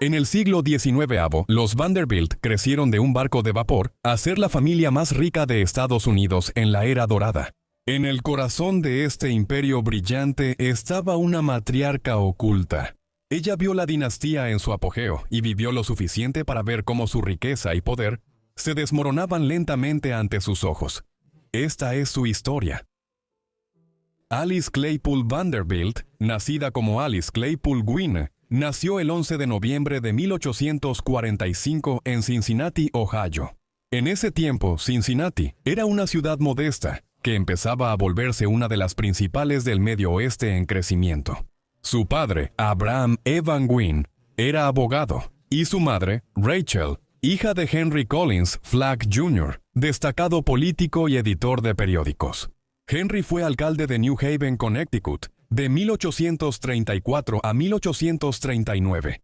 En el siglo XIX, los Vanderbilt crecieron de un barco de vapor a ser la familia más rica de Estados Unidos en la era dorada. En el corazón de este imperio brillante estaba una matriarca oculta. Ella vio la dinastía en su apogeo y vivió lo suficiente para ver cómo su riqueza y poder se desmoronaban lentamente ante sus ojos. Esta es su historia. Alice Claypool Vanderbilt, nacida como Alice Claypool Gwynne, nació el 11 de noviembre de 1845 en Cincinnati, Ohio. En ese tiempo, Cincinnati era una ciudad modesta que empezaba a volverse una de las principales del Medio Oeste en crecimiento. Su padre, Abraham Evan Gwynne, era abogado, y su madre, Rachel, hija de Henry Collins Flagg Jr., destacado político y editor de periódicos. Henry fue alcalde de New Haven, Connecticut, de 1834 a 1839.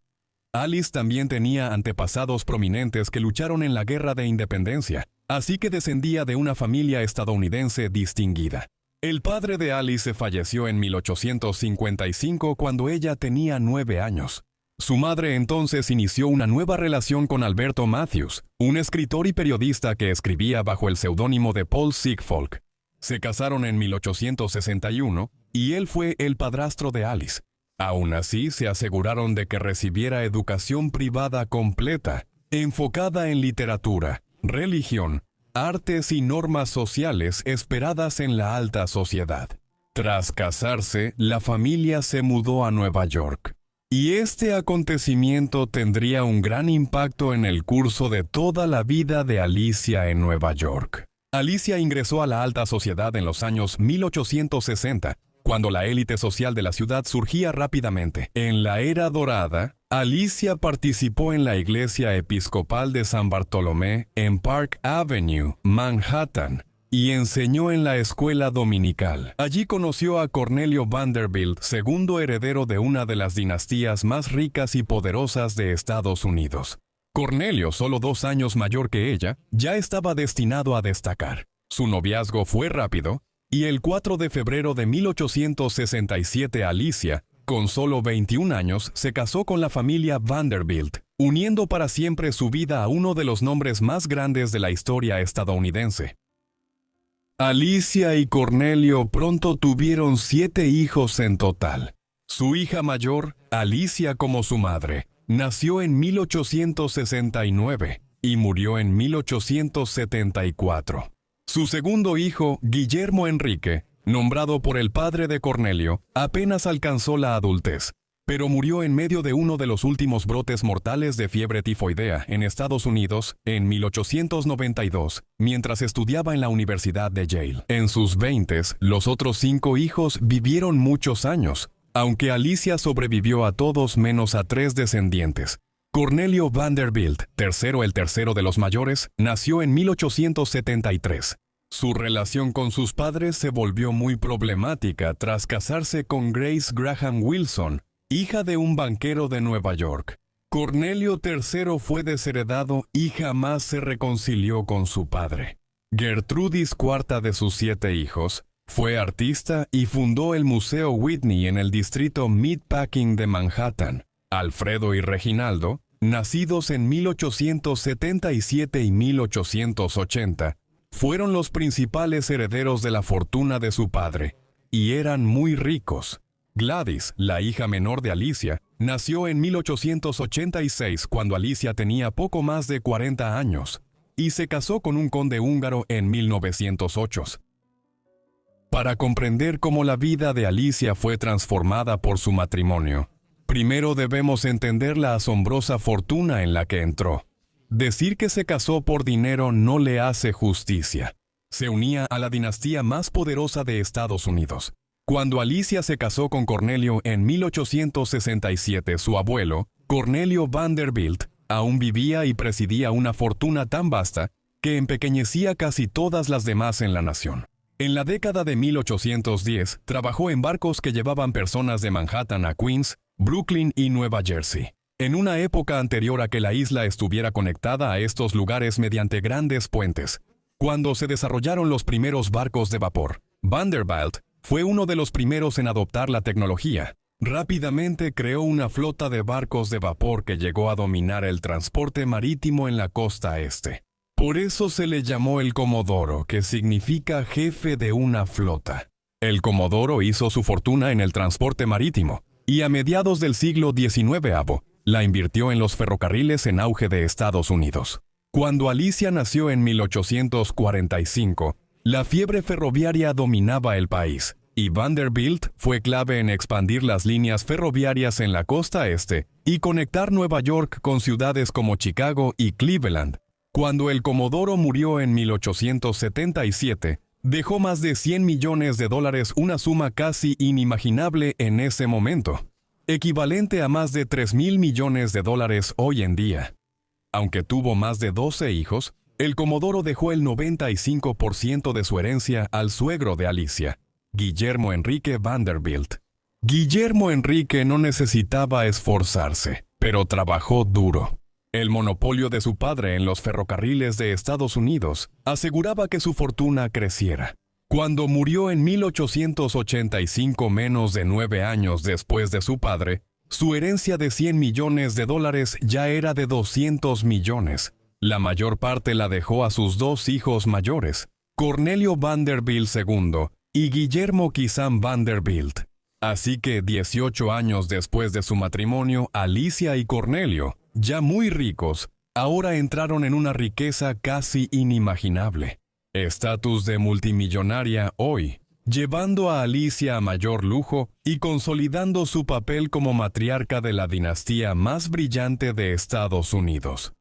Alice también tenía antepasados prominentes que lucharon en la Guerra de Independencia, así que descendía de una familia estadounidense distinguida. El padre de Alice falleció en 1855 cuando ella tenía 9 años. Su madre entonces inició una nueva relación con Alberto Matthews, un escritor y periodista que escribía bajo el seudónimo de Paul Sigfolk. Se casaron en 1861 y él fue el padrastro de Alice. Aún así, se aseguraron de que recibiera educación privada completa, enfocada en literatura, religión, artes y normas sociales esperadas en la alta sociedad. Tras casarse, la familia se mudó a Nueva York. Y este acontecimiento tendría un gran impacto en el curso de toda la vida de Alicia en Nueva York. Alicia ingresó a la alta sociedad en los años 1860, cuando la élite social de la ciudad surgía rápidamente. En la era dorada, Alicia participó en la iglesia episcopal de San Bartolomé en Park Avenue, Manhattan, y enseñó en la escuela dominical. Allí conoció a Cornelio Vanderbilt, segundo heredero de una de las dinastías más ricas y poderosas de Estados Unidos. Cornelio, solo 2 años mayor que ella, ya estaba destinado a destacar. Su noviazgo fue rápido, y el 4 de febrero de 1867 Alicia, con solo 21 años, se casó con la familia Vanderbilt, uniendo para siempre su vida a uno de los nombres más grandes de la historia estadounidense. Alicia y Cornelio pronto tuvieron 7 hijos en total. Su hija mayor, Alicia como su madre, nació en 1869 y murió en 1874. Su segundo hijo, Guillermo Enrique, nombrado por el padre de Cornelio, apenas alcanzó la adultez, pero murió en medio de uno de los últimos brotes mortales de fiebre tifoidea en Estados Unidos en 1892, mientras estudiaba en la Universidad de Yale. En sus 20s, los otros 5 hijos vivieron muchos años, aunque Alicia sobrevivió a todos menos a 3 descendientes. Cornelio Vanderbilt, el tercero de los mayores, nació en 1873. Su relación con sus padres se volvió muy problemática tras casarse con Grace Graham Wilson, hija de un banquero de Nueva York. Cornelio III fue desheredado y jamás se reconcilió con su padre. Gertrudis, cuarta de sus 7 hijos, fue artista y fundó el Museo Whitney en el distrito Meatpacking de Manhattan. Alfredo y Reginaldo, nacidos en 1877 y 1880, fueron los principales herederos de la fortuna de su padre, y eran muy ricos. Gladys, la hija menor de Alicia, nació en 1886 cuando Alicia tenía poco más de 40 años, y se casó con un conde húngaro en 1908. Para comprender cómo la vida de Alicia fue transformada por su matrimonio, primero debemos entender la asombrosa fortuna en la que entró. Decir que se casó por dinero no le hace justicia. Se unía a la dinastía más poderosa de Estados Unidos. Cuando Alicia se casó con Cornelio en 1867, su abuelo, Cornelio Vanderbilt, aún vivía y presidía una fortuna tan vasta que empequeñecía casi todas las demás en la nación. En la década de 1810, trabajó en barcos que llevaban personas de Manhattan a Queens, Brooklyn y Nueva Jersey. En una época anterior a que la isla estuviera conectada a estos lugares mediante grandes puentes, cuando se desarrollaron los primeros barcos de vapor, Vanderbilt fue uno de los primeros en adoptar la tecnología. Rápidamente creó una flota de barcos de vapor que llegó a dominar el transporte marítimo en la costa este. Por eso se le llamó el Comodoro, que significa jefe de una flota. El Comodoro hizo su fortuna en el transporte marítimo, y a mediados del siglo XIX la invirtió en los ferrocarriles en auge de Estados Unidos. Cuando Alicia nació en 1845, la fiebre ferroviaria dominaba el país, y Vanderbilt fue clave en expandir las líneas ferroviarias en la costa este y conectar Nueva York con ciudades como Chicago y Cleveland. Cuando el Comodoro murió en 1877, dejó más de $100 millones, una suma casi inimaginable en ese momento, equivalente a más de $3,000 millones hoy en día. Aunque tuvo más de 12 hijos, el Comodoro dejó el 95% de su herencia al suegro de Alicia, Guillermo Enrique Vanderbilt. Guillermo Enrique no necesitaba esforzarse, pero trabajó duro. El monopolio de su padre en los ferrocarriles de Estados Unidos aseguraba que su fortuna creciera. Cuando murió en 1885, menos de 9 años después de su padre, su herencia de $100 millones ya era de 200 millones. La mayor parte la dejó a sus dos hijos mayores, Cornelio Vanderbilt II y Guillermo Kissam Vanderbilt. Así que 18 años después de su matrimonio, Alicia y Cornelio, ya muy ricos, ahora entraron en una riqueza casi inimaginable. Estatus de multimillonaria hoy, llevando a Alicia a mayor lujo y consolidando su papel como matriarca de la dinastía más brillante de Estados Unidos.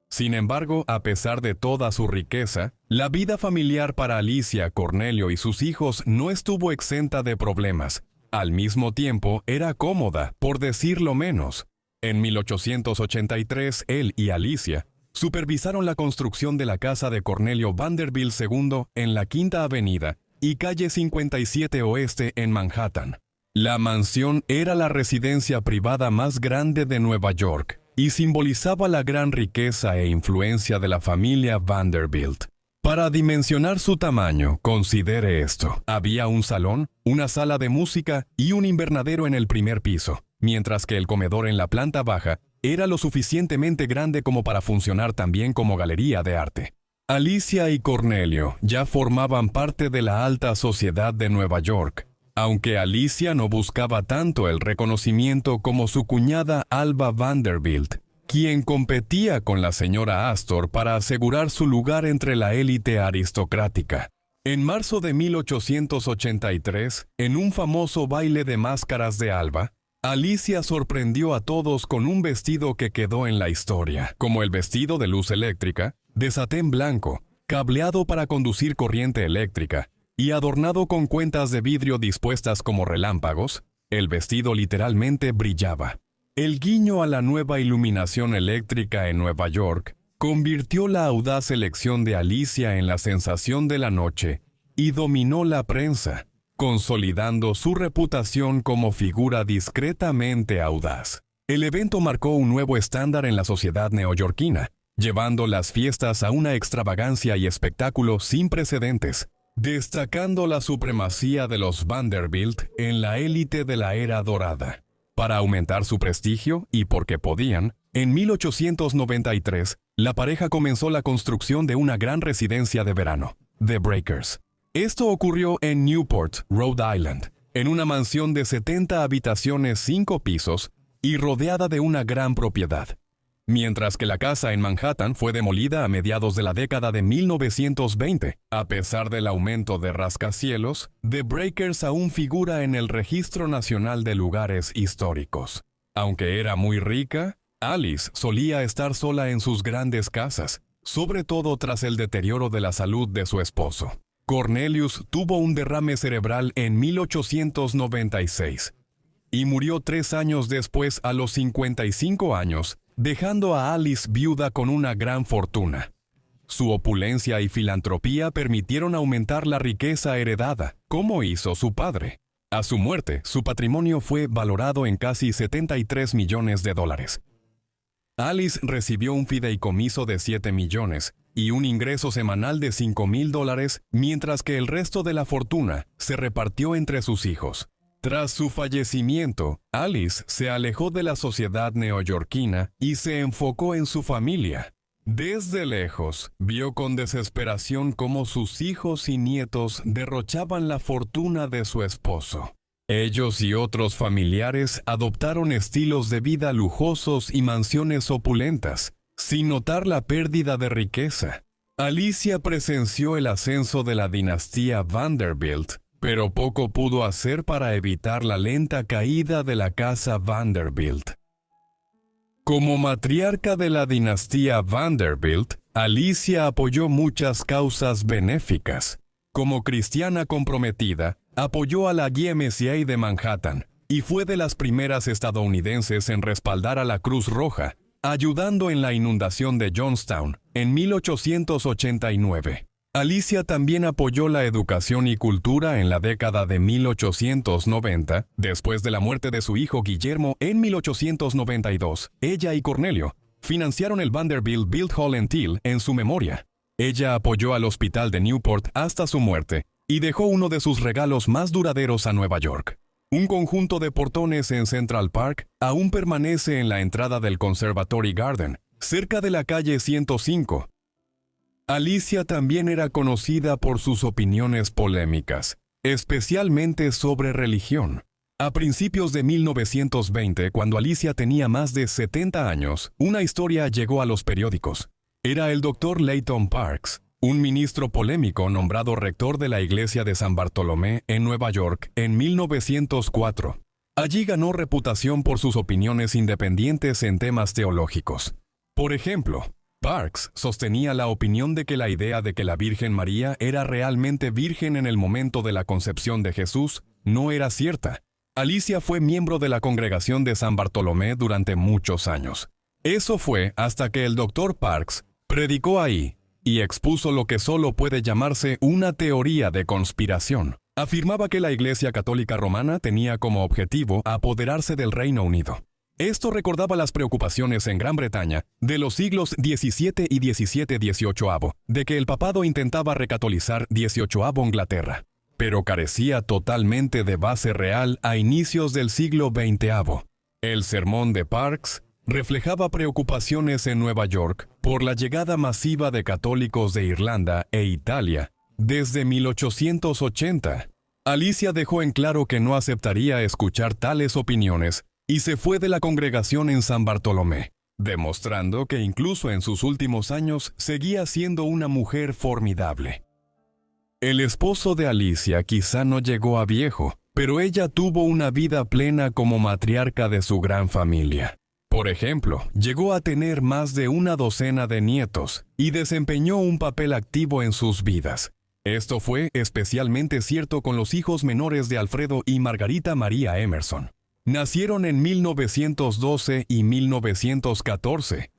Sin embargo, a pesar de toda su riqueza, la vida familiar para Alicia, Cornelio y sus hijos no estuvo exenta de problemas. Al mismo tiempo, era cómoda, por decirlo menos. En 1883, él y Alicia supervisaron la construcción de la casa de Cornelio Vanderbilt II en la Quinta Avenida y calle 57 Oeste en Manhattan. La mansión era la residencia privada más grande de Nueva York y simbolizaba la gran riqueza e influencia de la familia Vanderbilt. Para dimensionar su tamaño, considere esto. Había un salón, una sala de música y un invernadero en el primer piso, mientras que el comedor en la planta baja era lo suficientemente grande como para funcionar también como galería de arte. Alicia y Cornelio ya formaban parte de la alta sociedad de Nueva York, aunque Alicia no buscaba tanto el reconocimiento como su cuñada Alva Vanderbilt, quien competía con la señora Astor para asegurar su lugar entre la élite aristocrática. En marzo de 1883, en un famoso baile de máscaras de Alva, Alicia sorprendió a todos con un vestido que quedó en la historia, como el vestido de luz eléctrica, de satén blanco, cableado para conducir corriente eléctrica, y adornado con cuentas de vidrio dispuestas como relámpagos. El vestido literalmente brillaba. El guiño a la nueva iluminación eléctrica en Nueva York convirtió la audaz elección de Alicia en la sensación de la noche y dominó la prensa, consolidando su reputación como figura discretamente audaz. El evento marcó un nuevo estándar en la sociedad neoyorquina, llevando las fiestas a una extravagancia y espectáculo sin precedentes, destacando la supremacía de los Vanderbilt en la élite de la era dorada. Para aumentar su prestigio, y porque podían, en 1893, la pareja comenzó la construcción de una gran residencia de verano, The Breakers. Esto ocurrió en Newport, Rhode Island, en una mansión de 70 habitaciones, 5 pisos, y rodeada de una gran propiedad. Mientras que la casa en Manhattan fue demolida a mediados de la década de 1920, a pesar del aumento de rascacielos, The Breakers aún figura en el Registro Nacional de Lugares Históricos. Aunque era muy rica, Alice solía estar sola en sus grandes casas, sobre todo tras el deterioro de la salud de su esposo. Cornelius tuvo un derrame cerebral en 1896 y murió 3 años después a los 55 años, dejando a Alice viuda con una gran fortuna. Su opulencia y filantropía permitieron aumentar la riqueza heredada, como hizo su padre. A su muerte, su patrimonio fue valorado en casi $73 millones. Alice recibió un fideicomiso de $7 millones y un ingreso semanal de $5,000, mientras que el resto de la fortuna se repartió entre sus hijos. Tras su fallecimiento, Alice se alejó de la sociedad neoyorquina y se enfocó en su familia. Desde lejos, vio con desesperación cómo sus hijos y nietos derrochaban la fortuna de su esposo. Ellos y otros familiares adoptaron estilos de vida lujosos y mansiones opulentas, sin notar la pérdida de riqueza. Alicia presenció el ascenso de la dinastía Vanderbilt, pero poco pudo hacer para evitar la lenta caída de la casa Vanderbilt. Como matriarca de la dinastía Vanderbilt, Alicia apoyó muchas causas benéficas. Como cristiana comprometida, apoyó a la YMCA de Manhattan y fue de las primeras estadounidenses en respaldar a la Cruz Roja, ayudando en la inundación de Johnstown en 1889. Alicia también apoyó la educación y cultura en la década de 1890, después de la muerte de su hijo Guillermo en 1892. Ella y Cornelio financiaron el Vanderbilt Guildhall and Till en su memoria. Ella apoyó al hospital de Newport hasta su muerte y dejó uno de sus regalos más duraderos a Nueva York. Un conjunto de portones en Central Park aún permanece en la entrada del Conservatory Garden, cerca de la calle 105. Alicia también era conocida por sus opiniones polémicas, especialmente sobre religión. A principios de 1920, cuando Alicia tenía más de 70 años, una historia llegó a los periódicos. Era el Dr. Leighton Parks, un ministro polémico nombrado rector de la iglesia de San Bartolomé en Nueva York en 1904. Allí ganó reputación por sus opiniones independientes en temas teológicos. Por ejemplo, Parks sostenía la opinión de que la idea de que la Virgen María era realmente virgen en el momento de la concepción de Jesús no era cierta. Alicia fue miembro de la congregación de San Bartolomé durante muchos años. Eso fue hasta que el Dr. Parks predicó ahí y expuso lo que solo puede llamarse una teoría de conspiración. Afirmaba que la Iglesia Católica Romana tenía como objetivo apoderarse del Reino Unido. Esto recordaba las preocupaciones en Gran Bretaña de los siglos XVII y XVII-XVIII, de que el papado intentaba recatolizar XVIII Inglaterra, pero carecía totalmente de base real a inicios del siglo XX. El sermón de Parks reflejaba preocupaciones en Nueva York por la llegada masiva de católicos de Irlanda e Italia desde 1880. Alicia dejó en claro que no aceptaría escuchar tales opiniones y se fue de la congregación en San Bartolomé, demostrando que incluso en sus últimos años seguía siendo una mujer formidable. El esposo de Alicia quizá no llegó a viejo, pero ella tuvo una vida plena como matriarca de su gran familia. Por ejemplo, llegó a tener más de una docena de nietos y desempeñó un papel activo en sus vidas. Esto fue especialmente cierto con los hijos menores de Alfredo y Margarita María Emerson. Nacieron en 1912 y 1914,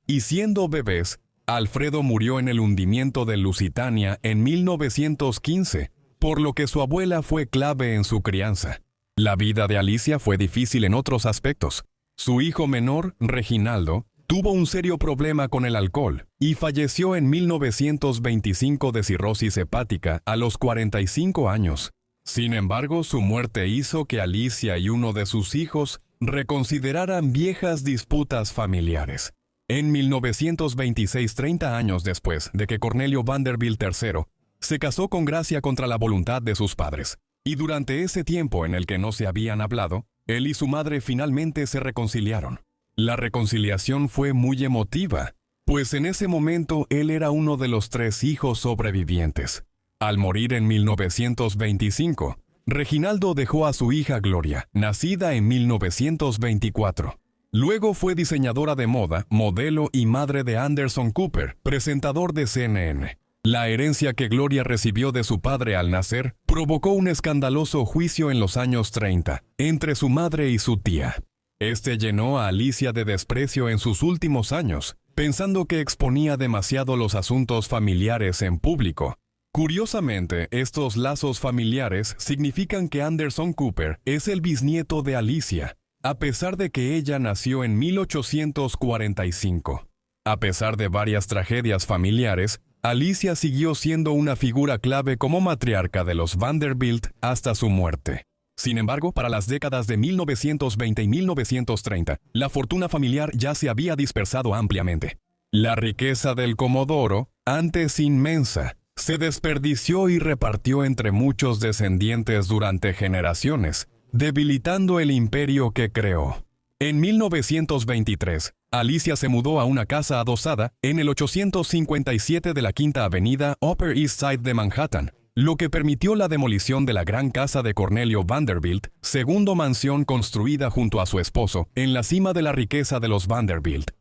y siendo bebés, Alfredo murió en el hundimiento del Lusitania en 1915, por lo que su abuela fue clave en su crianza. La vida de Alicia fue difícil en otros aspectos. Su hijo menor, Reginaldo, tuvo un serio problema con el alcohol y falleció en 1925 de cirrosis hepática a los 45 años. Sin embargo, su muerte hizo que Alicia y uno de sus hijos reconsideraran viejas disputas familiares. En 1926, 30 años después de que Cornelio Vanderbilt III se casó con Gracia contra la voluntad de sus padres, y durante ese tiempo en el que no se habían hablado, él y su madre finalmente se reconciliaron. La reconciliación fue muy emotiva, pues en ese momento él era uno de los 3 hijos sobrevivientes. Al morir en 1925, Reginaldo dejó a su hija Gloria, nacida en 1924. Luego fue diseñadora de moda, modelo y madre de Anderson Cooper, presentador de CNN. La herencia que Gloria recibió de su padre al nacer provocó un escandaloso juicio en los años 30 entre su madre y su tía. Este llenó a Alicia de desprecio en sus últimos años, pensando que exponía demasiado los asuntos familiares en público. Curiosamente, estos lazos familiares significan que Anderson Cooper es el bisnieto de Alicia, a pesar de que ella nació en 1845. A pesar de varias tragedias familiares, Alicia siguió siendo una figura clave como matriarca de los Vanderbilt hasta su muerte. Sin embargo, para las décadas de 1920 y 1930, la fortuna familiar ya se había dispersado ampliamente. La riqueza del Comodoro, antes inmensa, se desperdició y repartió entre muchos descendientes durante generaciones, debilitando el imperio que creó. En 1923, Alicia se mudó a una casa adosada en el 857 de la Quinta Avenida Upper East Side de Manhattan, lo que permitió la demolición de la gran casa de Cornelio Vanderbilt, segundo mansión construida junto a su esposo, en la cima de la riqueza de los Vanderbilt.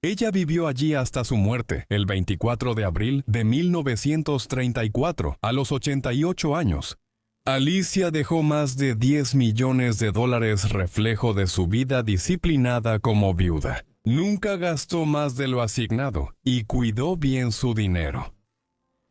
Ella vivió allí hasta su muerte, el 24 de abril de 1934, a los 88 años. Alicia dejó más de $10 millones, reflejo de su vida disciplinada como viuda. Nunca gastó más de lo asignado y cuidó bien su dinero.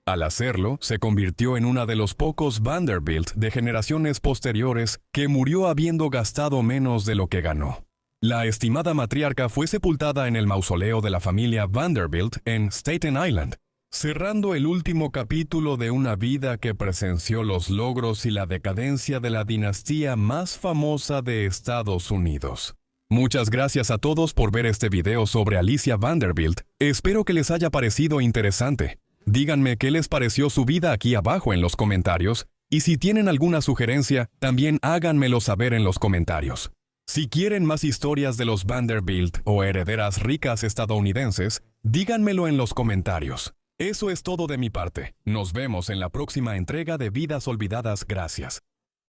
Al hacerlo, se convirtió en una de los pocos Vanderbilt de generaciones posteriores que murió habiendo gastado menos de lo que ganó. La estimada matriarca fue sepultada en el mausoleo de la familia Vanderbilt en Staten Island, cerrando el último capítulo de una vida que presenció los logros y la decadencia de la dinastía más famosa de Estados Unidos. Muchas gracias a todos por ver este video sobre Alicia Vanderbilt. Espero que les haya parecido interesante. Díganme qué les pareció su vida aquí abajo en los comentarios, y si tienen alguna sugerencia, también háganmelo saber en los comentarios. Si quieren más historias de los Vanderbilt o herederas ricas estadounidenses, díganmelo en los comentarios. Eso es todo de mi parte. Nos vemos en la próxima entrega de Vidas Olvidadas. Gracias.